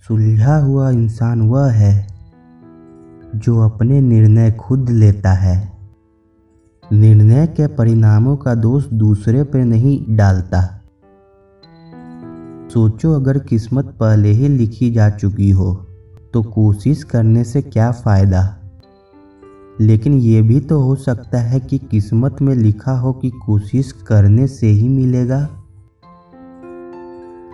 सुलझा हुआ इंसान वह है जो अपने निर्णय खुद लेता है, निर्णय के परिणामों का दोष दूसरे पर नहीं डालता। सोचो, अगर किस्मत पहले ही लिखी जा चुकी हो तो कोशिश करने से क्या फ़ायदा। लेकिन ये भी तो हो सकता है कि किस्मत में लिखा हो कि कोशिश करने से ही मिलेगा।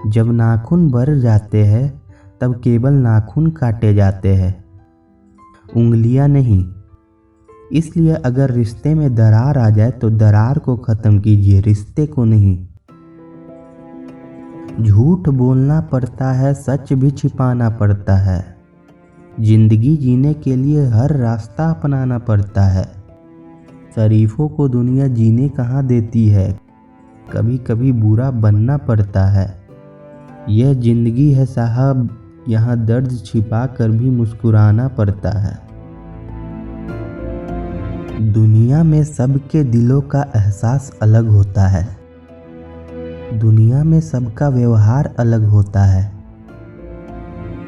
जब नाखून बढ़ जाते हैं तब केवल नाखून काटे जाते हैं, उंगलियां नहीं। इसलिए अगर रिश्ते में दरार आ जाए तो दरार को ख़त्म कीजिए, रिश्ते को नहीं। झूठ बोलना पड़ता है, सच भी छिपाना पड़ता है। जिंदगी जीने के लिए हर रास्ता अपनाना पड़ता है। शरीफों को दुनिया जीने कहाँ देती है, कभी कभी बुरा बनना पड़ता है। यह जिंदगी है साहब, यहाँ दर्द छिपा कर भी मुस्कुराना पड़ता है। दुनिया में सबके दिलों का एहसास अलग होता है, दुनिया में सबका व्यवहार अलग होता है।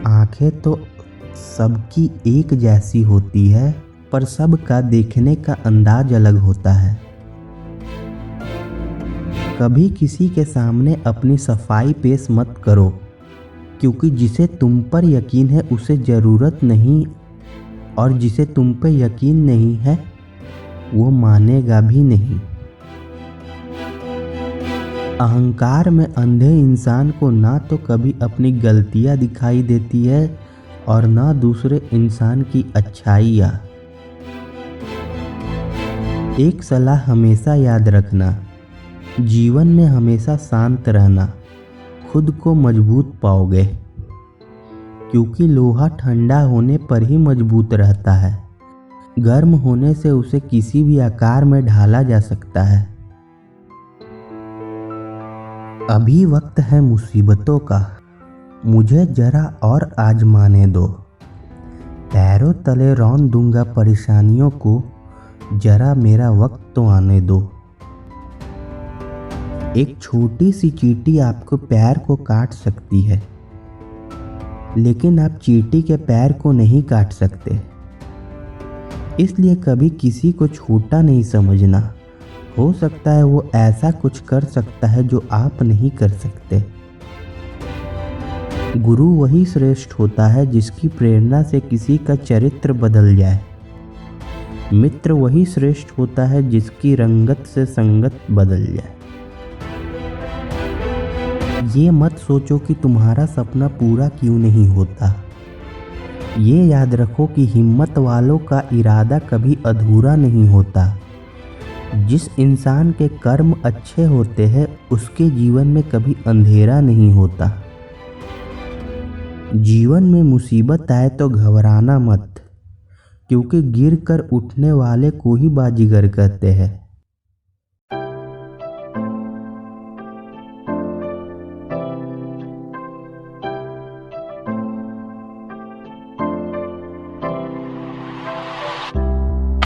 आंखें तो सबकी एक जैसी होती है, पर सबका देखने का अंदाज अलग होता है। कभी किसी के सामने अपनी सफाई पेश मत करो, क्योंकि जिसे तुम पर यकीन है उसे ज़रूरत नहीं, और जिसे तुम पर यकीन नहीं है वो मानेगा भी नहीं। अहंकार में अंधे इंसान को ना तो कभी अपनी गलतियां दिखाई देती है और ना दूसरे इंसान की अच्छाइयाँ। एक सलाह हमेशा याद रखना, जीवन में हमेशा शांत रहना, खुद को मजबूत पाओगे, क्योंकि लोहा ठंडा होने पर ही मजबूत रहता है। गर्म होने से उसे किसी भी आकार में ढाला जा सकता है। अभी वक्त है मुसीबतों का, मुझे जरा और आजमाने दो। पैरों तले रौंद दूंगा परेशानियों को, जरा मेरा वक्त तो आने दो। एक छोटी सी चींटी आपको पैर को काट सकती है, लेकिन आप चींटी के पैर को नहीं काट सकते। इसलिए कभी किसी को छोटा नहीं समझना, हो सकता है वो ऐसा कुछ कर सकता है जो आप नहीं कर सकते। गुरु वही श्रेष्ठ होता है जिसकी प्रेरणा से किसी का चरित्र बदल जाए। मित्र वही श्रेष्ठ होता है जिसकी रंगत से संगत बदल जाए। ये मत सोचो कि तुम्हारा सपना पूरा क्यों नहीं होता। ये याद रखो कि हिम्मत वालों का इरादा कभी अधूरा नहीं होता। जिस इंसान के कर्म अच्छे होते हैं उसके जीवन में कभी अंधेरा नहीं होता। जीवन में मुसीबत आए तो घबराना मत, क्योंकि गिर कर उठने वाले को ही बाजीगर कहते हैं।